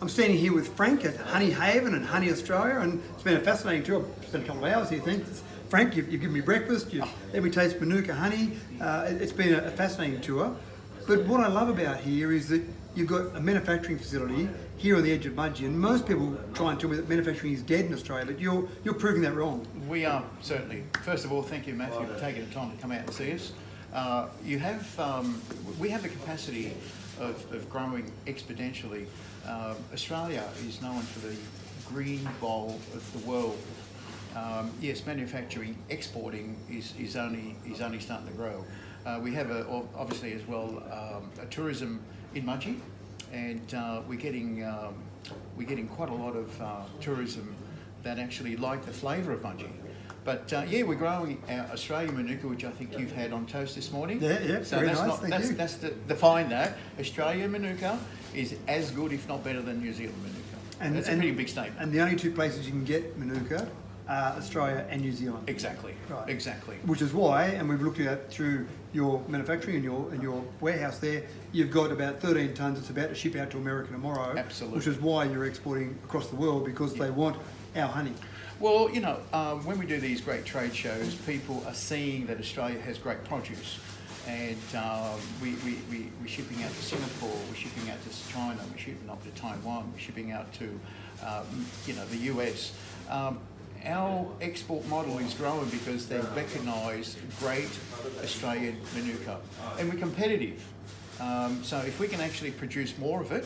I'm standing here with Frank at Honey Haven and Honey Australia, and it's been a fascinating tour. I've spent a couple of hours here, thanks. Frank, you've given me breakfast, you've let me taste Manuka honey. It's been a fascinating tour. But what I love about here is that you've got a manufacturing facility here on the edge of Mudgee, and most people try and tell me that manufacturing is dead in Australia, but you're proving that wrong. We are, certainly. First of all, thank you, Matthew, for taking the time to come out and see us. We have the capacity of growing exponentially. Australia is known for the green bowl of the world. Yes, manufacturing, exporting is only starting to grow. We have obviously as well a tourism in Mudgee, and we're getting quite a lot of tourism that actually like the flavour of Mudgee. But yeah, we're growing our Australian Manuka, which I think you've had on toast this morning. Yeah, so very that's nice, not thank you. that's define that. Australian Manuka is as good, if not better, than New Zealand Manuka. And that's a pretty big statement. And the only two places you can get Manuka are Australia and New Zealand. Exactly. Right. Exactly. Which is why, and we've looked at through your manufacturing and your warehouse there, you've got about 13 tonnes that's about to ship out to America tomorrow. Absolutely. Which is why you're exporting across the world, because they want our honey. Well, you know, when we do these great trade shows, people are seeing that Australia has great produce, and we're shipping out to Singapore, we're shipping out to China, we're shipping up to Taiwan, we're shipping out to, the US. Our export model is growing because they recognise great Australian Manuka, and we're competitive. So if we can actually produce more of it,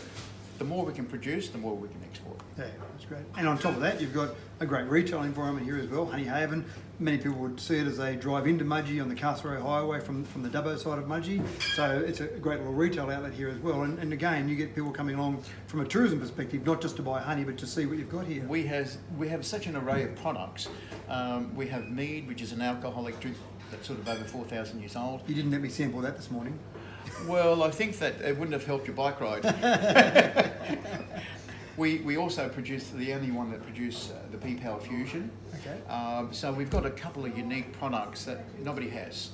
the more we can produce, the more we can export. Yeah, that's great. And on top of that, you've got a great retail environment here as well, Honey Haven. Many people would see it as they drive into Mudgee on the Castlereagh Highway from the Dubbo side of Mudgee. So it's a great little retail outlet here as well. And again, you get people coming along from a tourism perspective, not just to buy honey, but to see what you've got here. We have such an array of products. We have mead, which is an alcoholic drink that's sort of over 4,000 years old. You didn't let me sample that this morning. Well, I think that it wouldn't have helped your bike ride. We also produce the only one that produce the Bee Power Fusion. Okay. So we've got a couple of unique products that nobody has,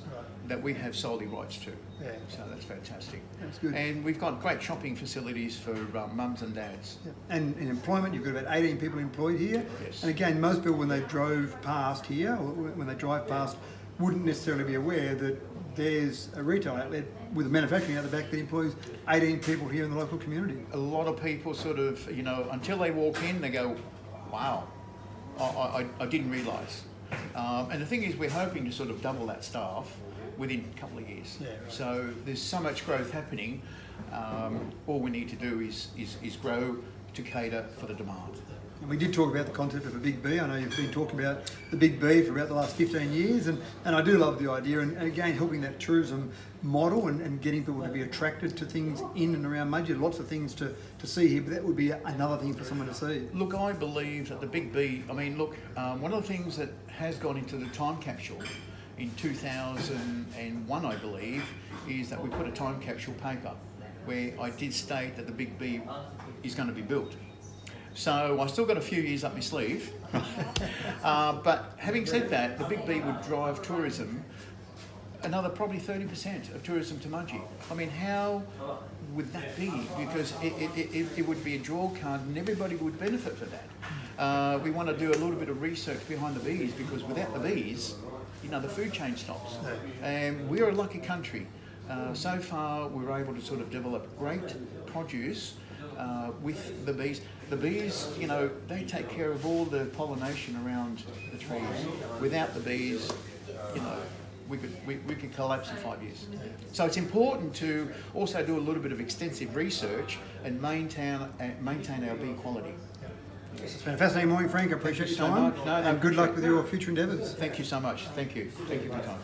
that we have solely rights to. Yeah. So that's fantastic. That's good. And we've got great shopping facilities for mums and dads. Yeah. And in employment, you've got about 18 people employed here. Yes. And again, most people when they drove past here, or when they drive past, wouldn't necessarily be aware that there's a retail outlet with a manufacturing out the back that employs 18 people here in the local community. A lot of people sort of, until they walk in, they go, wow, I didn't realise. And the thing is, we're hoping to sort of double that staff within a couple of years. Yeah, right. So there's so much growth happening. All we need to do is grow to cater for the demand. And we did talk about the concept of a big B. I know you've been talking about the big B for about the last 15 years, and I do love the idea, and again, helping that tourism model and getting people to be attracted to things in and around Mudgee. Lots of things to see here, but that would be another thing for someone to see. Look, I believe that the big B, one of the things that has gone into the time capsule in 2001, I believe, is that we put a time capsule paper where I did state that the big B is going to be built. So I still got a few years up my sleeve, but having said that, the Big B would drive tourism, another probably 30% of tourism to Mudgee. I mean, how would that be? Because it would be a draw card and everybody would benefit for that. We want to do a little bit of research behind the bees, because without the bees, the food chain stops. And we're a lucky country. So far, we were able to sort of develop great produce with the bees. The bees, they take care of all the pollination around the trees. Without the bees, we could collapse in 5 years. So it's important to also do a little bit of extensive research and maintain our bee quality. It's been a fascinating morning, Frank. I appreciate your so time. much. No, and good luck with your future endeavours. Thank you so much. Thank you. Thank you for your time.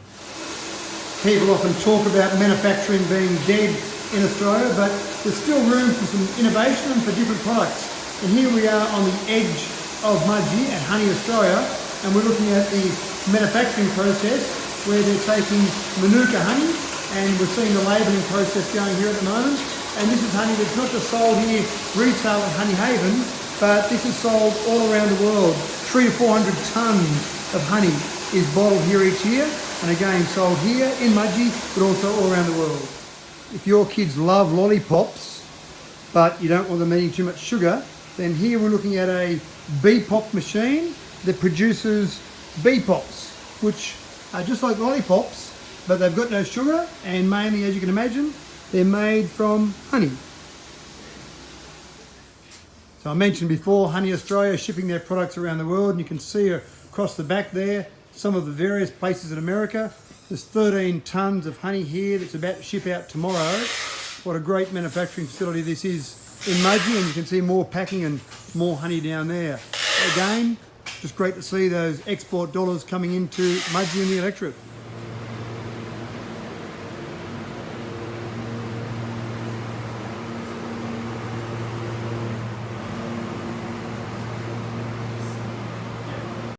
People often talk about manufacturing being dead in Australia, but there's still room for some innovation and for different products. And here we are on the edge of Mudgee at Honey Australia, and we're looking at the manufacturing process where they're taking Manuka honey, and we're seeing the labelling process going here at the moment. And this is honey that's not just sold here retail at Honey Haven, but this is sold all around the world. 300 to 400 tonnes of honey is bottled here each year, and again sold here in Mudgee, but also all around the world. If your kids love lollipops, but you don't want them eating too much sugar, then here we're looking at a bee pop machine that produces bee pops, which are just like lollipops, but they've got no sugar, and mainly, as you can imagine, they're made from honey. So I mentioned before, Honey Australia shipping their products around the world, and you can see across the back there some of the various places in America. There's 13 tonnes of honey here that's about to ship out tomorrow. What a great manufacturing facility this is in Mudgee, and you can see more packing and more honey down there. Again, just great to see those export dollars coming into Mudgee and the electorate.